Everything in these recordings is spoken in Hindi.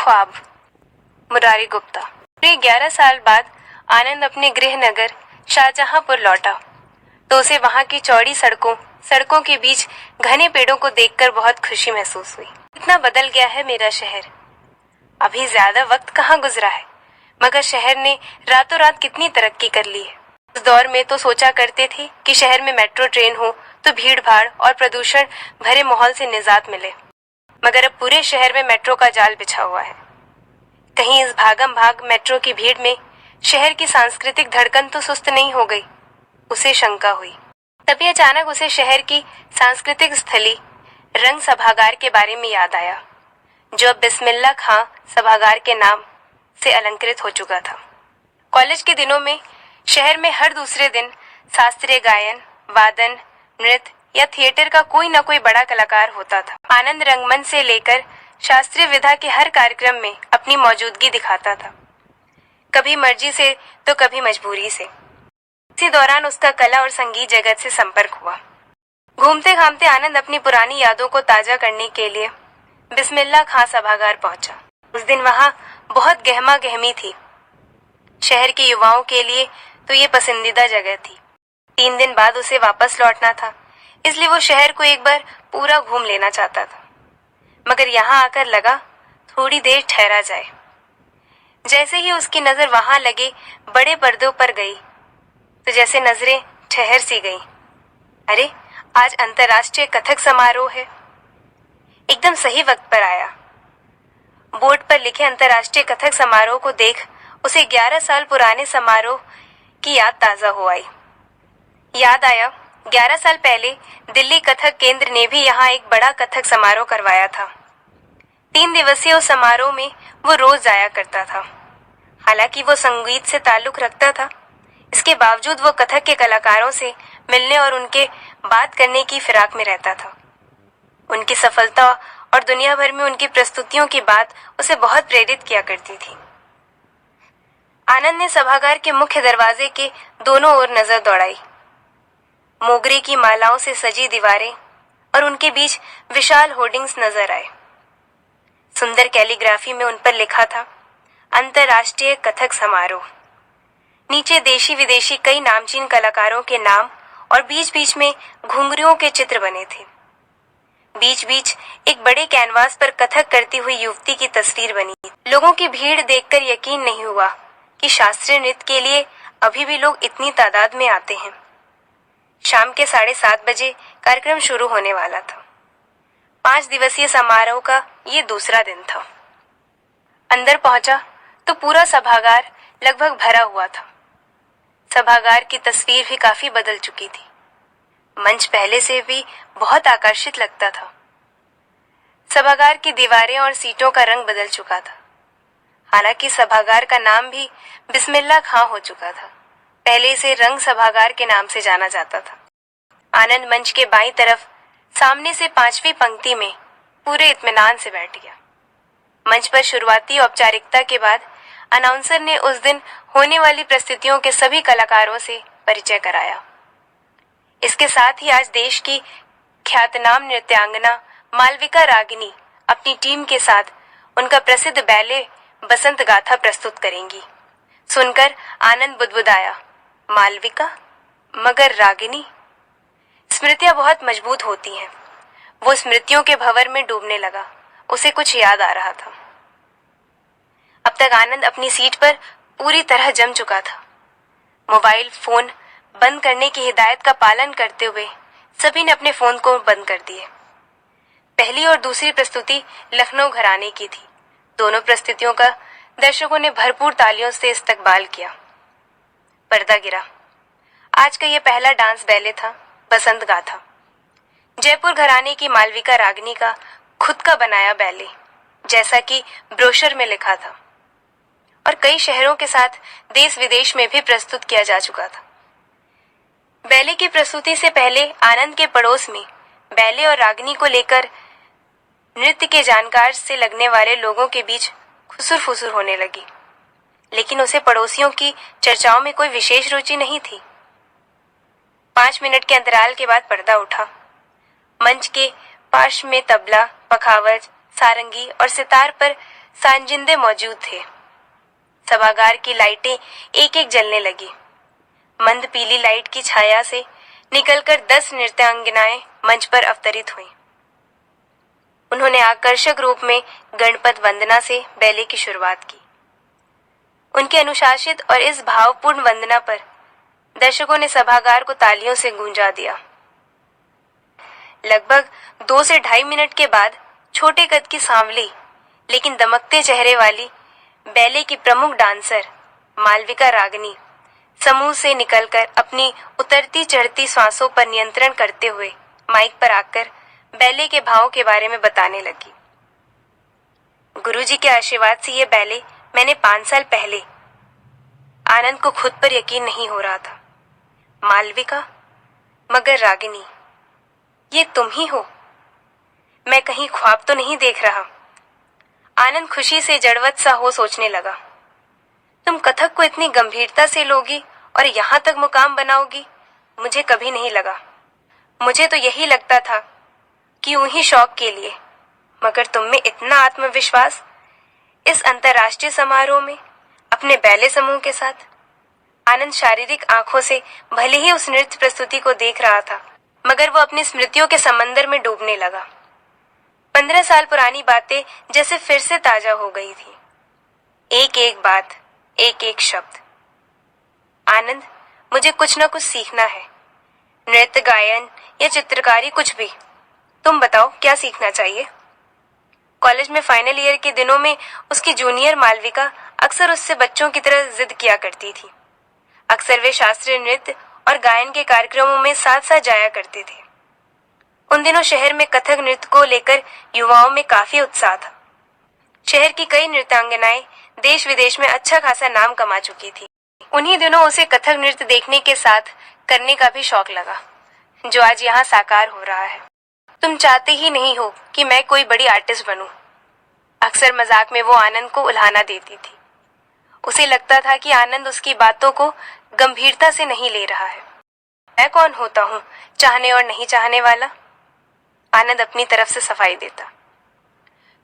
ख्वाब। मुरारी गुप्ता। पूरे 11 साल बाद आनंद अपने गृह नगर शाहजहांपुर लौटा तो उसे वहां की चौड़ी सड़कों के बीच घने पेड़ों को देखकर बहुत खुशी महसूस हुई। इतना बदल गया है मेरा शहर। अभी ज्यादा वक्त कहाँ गुजरा है, मगर शहर ने रातों रात कितनी तरक्की कर ली है। उस दौर में तो सोचा करते थे कि शहर में मेट्रो ट्रेन हो तो भीड़ भाड़ और प्रदूषण भरे माहौल से निजात मिले, मगर अब पूरे शहर में मेट्रो का जाल बिछा हुआ है। कहीं इस भागम भाग मेट्रो की भीड़ में शहर की सांस्कृतिक धड़कन तो सुस्त नहीं हो गई। उसे शंका हुई। तभी अचानक उसे शहर की सांस्कृतिक स्थली रंग सभागार के बारे में याद आया, जो अब बिस्मिल्लाह खां सभागार के नाम से अलंकृत हो चुका था। कॉलेज के दिनों में शहर में हर दूसरे दिन शास्त्रीय गायन, वादन, नृत्य या थिएटर का कोई न कोई बड़ा कलाकार होता था। आनंद रंगमंच से लेकर शास्त्रीय विधा के हर कार्यक्रम में अपनी मौजूदगी दिखाता था, कभी मर्जी से तो कभी मजबूरी से। इसी दौरान उसका कला और संगीत जगत से संपर्क हुआ। घूमते घामते आनंद अपनी पुरानी यादों को ताजा करने के लिए बिस्मिल्लाह खां सभागार पहुंचा। उस दिन वहां बहुत गहमा गहमी थी। शहर के युवाओं के लिए तो ये पसंदीदा जगह थी। 3 दिन बाद उसे वापस लौटना था, इसलिए वो शहर को एक बार पूरा घूम लेना चाहता था। मगर यहाँ आकर लगा थोड़ी देर ठहरा जाए। जैसे ही उसकी नजर वहां लगे बड़े पर्दों पर गई तो जैसे नजरें ठहर सी गईं। अरे, आज अंतर्राष्ट्रीय कथक समारोह है। एकदम सही वक्त पर आया। बोर्ड पर लिखे अंतर्राष्ट्रीय कथक समारोह को देख उसे 11 साल पुराने समारोह की याद ताजा हो आई। याद आया 11 साल पहले दिल्ली कथक केंद्र ने भी यहाँ एक बड़ा कथक समारोह करवाया था। 3 दिवसीय उस समारोह में वो रोज जाया करता था। हालांकि वो संगीत से ताल्लुक रखता था, इसके बावजूद वो कथक के कलाकारों से मिलने और उनके बात करने की फिराक में रहता था। उनकी सफलता और दुनिया भर में उनकी प्रस्तुतियों की बात उसे बहुत प्रेरित किया करती थी। आनंद ने सभागार के मुख्य दरवाजे के दोनों ओर नजर दौड़ाई। मोगरे की मालाओं से सजी दीवारें और उनके बीच विशाल होर्डिंग्स नजर आए। सुंदर कैलीग्राफी में उन पर लिखा था, अंतर्राष्ट्रीय कथक समारोह। नीचे देशी विदेशी कई नामचीन कलाकारों के नाम और बीच बीच में घुंघरुओं के चित्र बने थे। बीच बीच एक बड़े कैनवास पर कथक करती हुई युवती की तस्वीर बनी। लोगों की भीड़ देखकर यकीन नहीं हुआ कि शास्त्रीय नृत्य के लिए अभी भी लोग इतनी तादाद में आते हैं। शाम के 7:30 बजे कार्यक्रम शुरू होने वाला था। 5 दिवसीय समारोह का ये दूसरा दिन था। अंदर पहुंचा तो पूरा सभागार लगभग भरा हुआ था। सभागार की तस्वीर भी काफी बदल चुकी थी। मंच पहले से भी बहुत आकर्षित लगता था। सभागार की दीवारें और सीटों का रंग बदल चुका था। हालांकि सभागार का नाम भी बिस्मिल्लाह खां हो चुका था। पहले इसे रंग सभागार के नाम से जाना जाता था। आनंद मंच के बाईं तरफ सामने से 5वीं पंक्ति में पूरे इत्मीनान से बैठ गया। मंच पर शुरुआती औपचारिकता के बाद अनाउंसर ने उस दिन होने वाली प्रस्तुतियों के सभी कलाकारों से परिचय कराया। इसके साथ ही आज देश की ख्यातनाम नृत्यांगना मालविका रागिनी अपनी टीम के साथ उनका प्रसिद्ध बैले बसंत गाथा प्रस्तुत करेंगी। सुनकर आनंद बुदबुदाया, मालविका? मगर रागिनी? स्मृतियां बहुत मजबूत होती हैं। वो स्मृतियों के भंवर में डूबने लगा। उसे कुछ याद आ रहा था। अब तक आनंद अपनी सीट पर पूरी तरह जम चुका था। मोबाइल फोन बंद करने की हिदायत का पालन करते हुए सभी ने अपने फोन को बंद कर दिए। पहली और दूसरी प्रस्तुति लखनऊ घराने की थी। दोनों प्रस्तुतियों का दर्शकों ने भरपूर तालियों से इस्तकबाल किया। पर्दा गिरा। आज का ये पहला डांस बैले था, बसंत गाथा। जयपुर घराने की मालविका रागिनी का खुद का बनाया बैले, जैसा कि ब्रोशर में लिखा था, और कई शहरों के साथ देश विदेश में भी प्रस्तुत किया जा चुका था। बैले की प्रस्तुति से पहले आनंद के पड़ोस में बैले और रागिनी को लेकर नृत्य के जानकार से लगने वाले लोगों के बीच खुसुर फुसुर होने लगी, लेकिन उसे पड़ोसियों की चर्चाओं में कोई विशेष रुचि नहीं थी। 5 मिनट के अंतराल के बाद पर्दा उठा। मंच के पार्श्व में तबला, पखावज, सारंगी और सितार पर सांजिंदे मौजूद थे। सभागार की लाइटें एक एक जलने लगी। मंद पीली लाइट की छाया से निकलकर 10 नृत्यांगनाएं मंच पर अवतरित हुईं। उन्होंने आकर्षक रूप में गणपत वंदना से बैले की शुरुआत की। उनके अनुशासित और इस भावपूर्ण वंदना पर दर्शकों ने सभागार को तालियों से गूंजा दिया। लगभग 2 से 2.5 मिनट के बाद छोटे कद की सांवली लेकिन दमकते चेहरे वाली बैले की प्रमुख डांसर मालविका रागनी समूह से निकलकर अपनी उतरती चढ़ती सांसों पर नियंत्रण करते हुए माइक पर आकर बैले के भावों के बारे में बताने लगी। गुरुजी के आशीर्वाद से ये बैले मैंने 5 साल पहले। आनंद को खुद पर यकीन नहीं हो रहा था। मालविका, मगर रागिनी, ये तुम ही हो? मैं कहीं ख्वाब तो नहीं देख रहा? आनंद खुशी से जड़वत सा हो सोचने लगा। तुम कथक को इतनी गंभीरता से लोगी और यहाँ तक मुकाम बनाओगी, मुझे कभी नहीं लगा। मुझे तो यही लगता था कि यूं ही शौक के लिए, मगर तुम में इतना आत्मविश्वास इस अंतर्राष्ट्रीय समारोह में अपने बैले समूह के साथ। आनंद शारीरिक आंखों से भले ही उस नृत्य प्रस्तुति को देख रहा था, मगर वो अपनी स्मृतियों के समंदर में डूबने लगा। 15 साल पुरानी बातें जैसे फिर से ताजा हो गई थी। एक एक बात, एक एक शब्द। आनंद, मुझे कुछ न कुछ सीखना है। नृत्य, गायन या चित्रकारी, कुछ भी। तुम बताओ क्या सीखना चाहिए? कॉलेज में फाइनल ईयर के दिनों में उसकी जूनियर मालविका अक्सर उससे बच्चों की तरह जिद किया करती थी। अक्सर वे शास्त्रीय नृत्य और गायन के कार्यक्रमों में साथ साथ जाया करते थे। उन दिनों शहर में कथक नृत्य को लेकर युवाओं में काफी उत्साह था। शहर की कई नृत्यांगनाएं देश विदेश में अच्छा खासा नाम कमा चुकी थी। उन्हीं दिनों उसे कथक नृत्य देखने के साथ करने का भी शौक लगा, जो आज यहाँ साकार हो रहा है। तुम चाहते ही नहीं हो कि मैं कोई बड़ी आर्टिस्ट बनूं। अक्सर मजाक में वो आनंद को उल्हाना देती थी। उसे लगता था कि आनंद उसकी बातों को गंभीरता से नहीं ले रहा है। मैं कौन होता हूँ चाहने और नहीं चाहने वाला? आनंद अपनी तरफ से सफाई देता।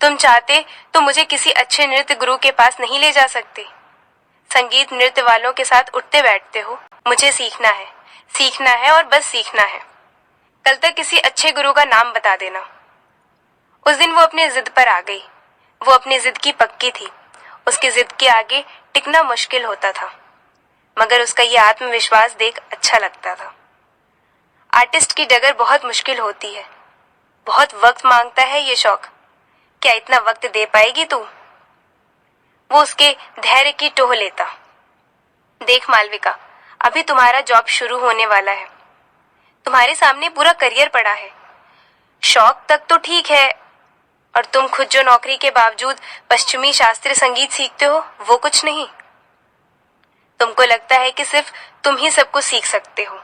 तुम चाहते तो मुझे किसी अच्छे नृत्य गुरु के पास नहीं ले जा सकते? संगीत नृत्य वालों के साथ उठते बैठते हो। मुझे सीखना है और बस सीखना है। कल तक किसी अच्छे गुरु का नाम बता देना। उस दिन वो अपनी जिद पर आ गई। वो अपनी जिद की पक्की थी। उसकी जिद के आगे टिकना मुश्किल होता था, मगर उसका ये आत्मविश्वास देख अच्छा लगता था। आर्टिस्ट की डगर बहुत मुश्किल होती है। बहुत वक्त मांगता है ये शौक। क्या इतना वक्त दे पाएगी तू? वो उसके धैर्य की टोह लेता। देख मालविका, अभी तुम्हारा जॉब शुरू होने वाला है। तुम्हारे सामने पूरा करियर पड़ा है। शौक तक तो ठीक है, और तुम खुद जो नौकरी के बावजूद पश्चिमी शास्त्रीय संगीत सीखते हो, वो कुछ नहीं। तुमको लगता है कि सिर्फ तुम ही सब कुछ सीख सकते हो।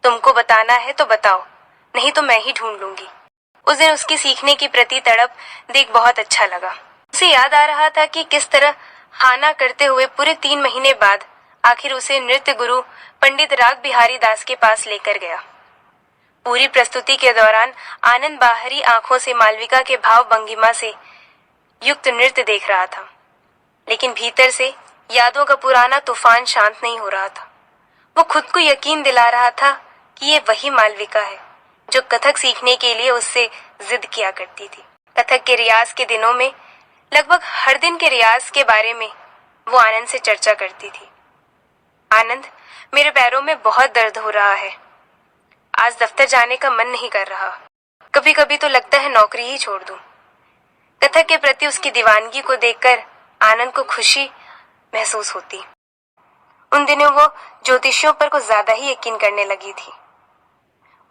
तुमको बताना है तो बताओ, नहीं तो मैं ही ढूंढ लूंगी। उस दिन उसकी सीखने की प्रति तड़प देख बहुत अच्छा लगा। उसे याद आ रहा था कि किस तरह हाना करते हुए पूरे 3 महीने बाद आखिर उसे नृत्य गुरु पंडित राग बिहारी दास के पास लेकर गया। पूरी प्रस्तुति के दौरान आनंद बाहरी आंखों से मालविका के भाव भंगिमा से युक्त नृत्य देख रहा था, लेकिन भीतर से यादों का पुराना तूफान शांत नहीं हो रहा था। वो खुद को यकीन दिला रहा था कि ये वही मालविका है जो कथक सीखने के लिए उससे जिद किया करती थी। कथक के रियाज के दिनों में लगभग हर दिन के रियाज के बारे में वो आनंद से चर्चा करती थी। आनंद, मेरे पैरों में बहुत दर्द हो रहा है। आज दफ्तर जाने का मन नहीं कर रहा। कभी कभी तो लगता है नौकरी ही छोड़ दूं। कथक के प्रति उसकी दीवानगी को देखकर आनंद को खुशी महसूस होती। उन दिनों वो ज्योतिषियों पर कुछ ज्यादा ही यकीन करने लगी थी।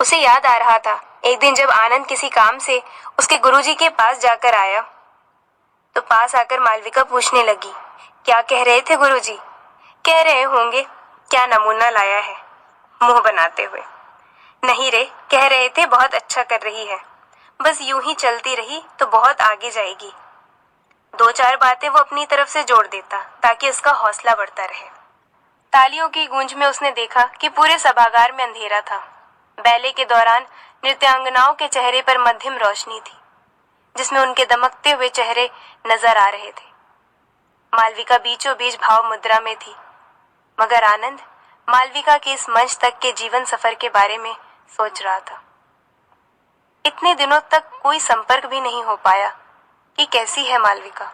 उसे याद आ रहा था एक दिन जब आनंद किसी काम से उसके गुरुजी के पास जाकर आया, तो पास आकर मालविका पूछने लगी, क्या कह रहे थे गुरुजी? कह रहे होंगे क्या नमूना लाया है, मुंह बनाते हुए। नहीं रे, कह रहे थे बहुत अच्छा कर रही है, बस यूं ही चलती रही तो बहुत आगे जाएगी। 2-4 बातें वो अपनी तरफ से जोड़ देता ताकि उसका हौसला बढ़ता रहे। तालियों की गूंज में उसने देखा कि पूरे सभागार में अंधेरा था। बैले के दौरान नृत्यांगनाओं के चेहरे पर मध्यम रोशनी थी। जिसमें उनके दमकते हुए चेहरे नजर आ रहे थे। मालविका बीचों बीच भाव मुद्रा में थी, मगर आनंद मालविका के इस मंच तक के जीवन सफर के बारे में सोच रहा था। इतने दिनों तक कोई संपर्क भी नहीं हो पाया कि कैसी है मालविका।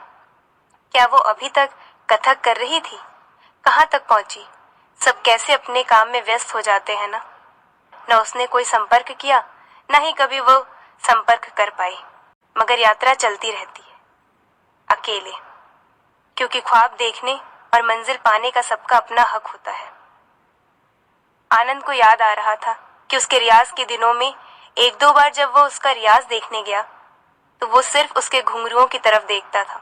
क्या वो अभी तक कथक कर रही थी? कहाँ तक पहुंची? सब कैसे अपने काम में व्यस्त हो जाते हैं ना। न उसने कोई संपर्क किया, न ही कभी वो संपर्क कर पाई, मगर यात्रा चलती रहती है अकेले, क्योंकि ख्वाब देखने और मंजिल पाने का सबका अपना हक होता है। आनंद को याद आ रहा था कि उसके रियाज के दिनों में एक दो बार जब वो उसका रियाज देखने गया तो वो सिर्फ उसके घुंघरुओं की तरफ देखता था।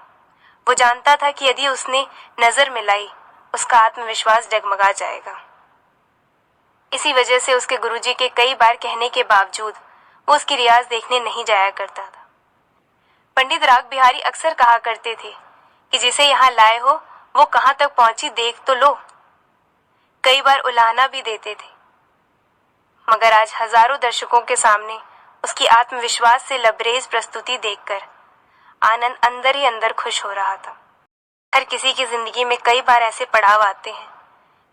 वो जानता था कि यदि उसने नजर मिलाई उसका आत्मविश्वास डगमगा जाएगा। इसी वजह से उसके गुरुजी के कई बार कहने के बावजूद वो उसकी रियाज देखने नहीं जाया करता था। पंडित राग बिहारी अक्सर कहा करते थे कि जिसे यहाँ लाए हो वो कहाँ तक पहुंची देख तो लो। कई बार उलाहना भी देते थे, मगर आज हजारों दर्शकों के सामने उसकी आत्मविश्वास से लबरेज प्रस्तुति देखकर आनंद अंदर ही अंदर खुश हो रहा था। हर किसी की जिंदगी में कई बार ऐसे पड़ाव आते हैं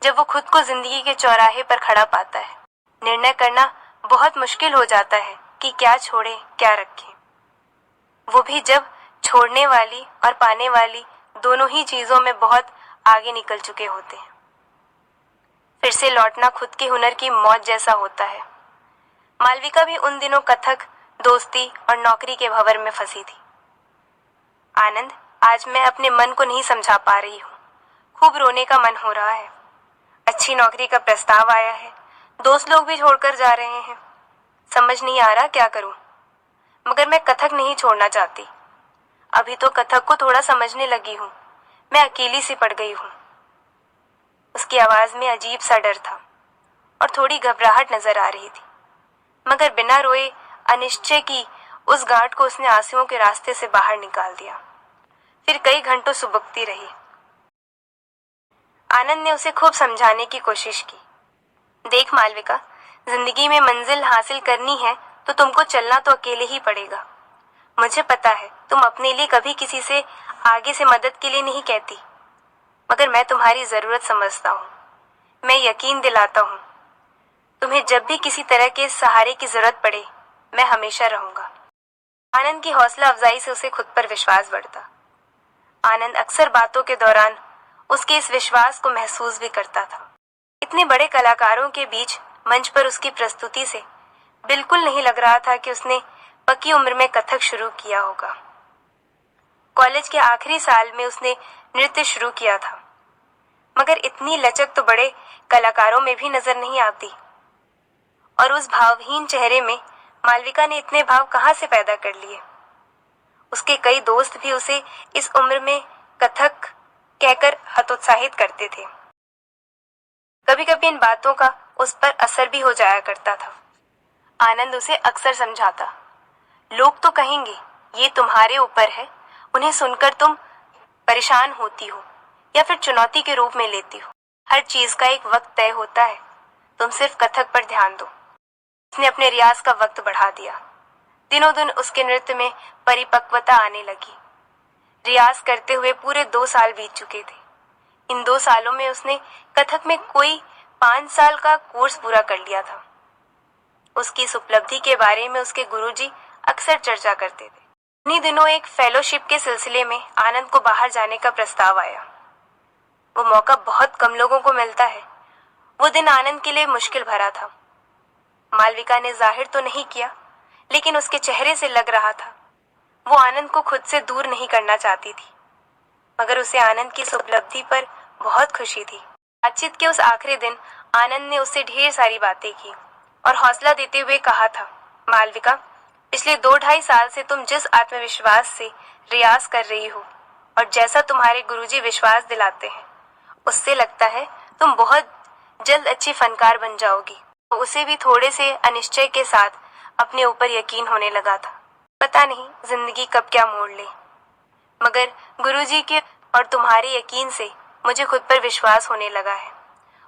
जब वो खुद को जिंदगी के चौराहे पर खड़ा पाता है। निर्णय करना बहुत मुश्किल हो जाता है कि क्या छोड़े क्या रखें, वो भी जब छोड़ने वाली और पाने वाली दोनों ही चीजों में बहुत आगे निकल चुके होते हैं। फिर से लौटना खुद के हुनर की मौज जैसा होता है। मालविका भी उन दिनों कथक, दोस्ती और नौकरी के भंवर में फंसी थी। आनंद, आज मैं अपने मन को नहीं समझा पा रही हूँ। खूब रोने का मन हो रहा है। अच्छी नौकरी का प्रस्ताव आया है, दोस्त लोग भी छोड़कर जा रहे हैं। समझ नहीं आ रहा क्या करूं, मगर मैं कथक नहीं छोड़ना चाहती। अभी तो कथक को थोड़ा समझने लगी हूँ। मैं अकेली सी पड़ गई हूँ। उसकी आवाज में अजीब सा डर था और थोड़ी घबराहट नजर आ रही थी, मगर बिना रोए अनिश्चय की उस गांठ को उसने आंसुओं के रास्ते से बाहर निकाल दिया। फिर कई घंटों सुबकती रही। आनंद ने उसे खूब समझाने की कोशिश की। देख मालविका, जिंदगी में मंजिल हासिल करनी है तो तुमको चलना तो अकेले ही पड़ेगा। मुझे पता है तुम अपने लिए कभी किसी से आगे से मदद के लिए नहीं कहती, मगर मैं तुम्हारी जरूरत समझता हूँ। मैं यकीन दिलाता हूँ, तुम्हें जब भी किसी तरह के सहारे की जरूरत पड़े मैं हमेशा रहूंगा। आनंद की हौसला अफजाई से उसे खुद पर विश्वास बढ़ता। आनंद अक्सर बातों के दौरान उसके इस विश्वास को महसूस भी करता था। इतने बड़े कलाकारों के बीच मंच पर उसकी प्रस्तुति से बिल्कुल नहीं लग रहा था कि उसने पक्की उम्र में कथक शुरू किया होगा। कॉलेज के आखिरी साल में उसने नृत्य शुरू किया था, मगर इतनी लचक तो बड़े कलाकारों में भी नजर नहीं आती। और उस भावहीन चेहरे में मालविका ने इतने भाव कहाँ से पैदा कर लिए। उसके कई दोस्त भी उसे इस उम्र में कथक कहकर हतोत्साहित करते थे। कभी कभी इन बातों का उस पर असर भी हो जाया करता था। आनंद उसे अक्सर समझाता, लोग तो कहेंगे ये तुम्हारे ऊपर है, उन्हें सुनकर तुम परेशान होती हो या फिर चुनौती के रूप में लेती हो। हर चीज का एक वक्त तय होता है, तुम सिर्फ कथक पर ध्यान दो। उसने अपने रियाज का वक्त बढ़ा दिया। दिनों दिन उसके नृत्य में परिपक्वता आने लगी। रियाज करते हुए पूरे 2 साल बीत चुके थे। इन 2 सालों में उसने कथक में कोई 5 साल का कोर्स पूरा कर लिया था। उसकी इस उपलब्धि के बारे में उसके गुरुजी अक्सर चर्चा करते थे। इन्हीं दिनों एक फेलोशिप के सिलसिले में आनंद को बाहर जाने का प्रस्ताव आया। वो मौका बहुत कम लोगों को मिलता है। वो दिन आनंद के लिए मुश्किल भरा था। मालविका ने जाहिर तो नहीं किया, लेकिन उसके चेहरे से लग रहा था वो आनंद को खुद से दूर नहीं करना चाहती थी, मगर उसे आनंद की इस उपलब्धि पर बहुत खुशी थी। बातचीत के उस आखिरी दिन आनंद ने उससे ढेर सारी बातें की और हौसला देते हुए कहा था, मालविका, पिछले 2-2.5 साल से तुम जिस आत्मविश्वास से रियाज कर रही हो और जैसा तुम्हारे गुरुजी विश्वास दिलाते हैं, उससे लगता है तुम बहुत जल्द अच्छी फनकार बन जाओगी। तो उसे भी थोड़े से अनिश्चय के साथ अपने ऊपर यकीन होने लगा था। पता नहीं जिंदगी कब क्या मोड़ ले, मगर गुरुजी के और तुम्हारे यकीन से मुझे खुद पर विश्वास होने लगा है।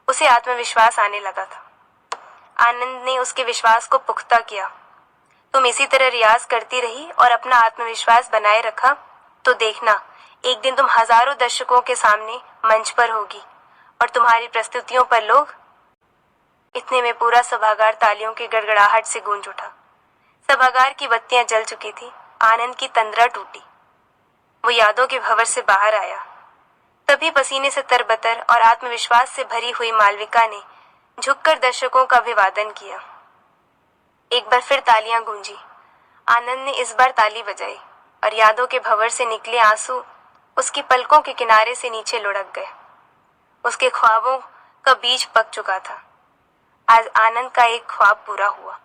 उसे आत्मविश्वास आने लगा था। आनंद ने उसके विश्वास को पुख्ता किया। तुम इसी तरह रियाज करती रही और अपना आत्मविश्वास बनाए रखा तो देखना, एक दिन तुम हजारों दर्शकों के सामने मंच पर होगी और तुम्हारी प्रस्तुतियों पर लोग। इतने में पूरा सभागार तालियों की गड़गड़ाहट से गूंज उठा। सभागार की बत्तियां जल चुकी थी। आनंद की तंद्रा टूटी। वो यादों के भंवर से बाहर आया। तभी पसीने से तरबतर और आत्मविश्वास से भरी हुई मालविका ने झुककर दर्शकों का अभिवादन किया। एक बार फिर तालियां गूंजी। आनंद ने इस बार ताली बजाई और यादों के भंवर से निकले आंसू उसकी पलकों के किनारे से नीचे लुढ़क गए। उसके ख्वाबों का बीज पक चुका था। आज आनंद का एक ख्वाब पूरा हुआ।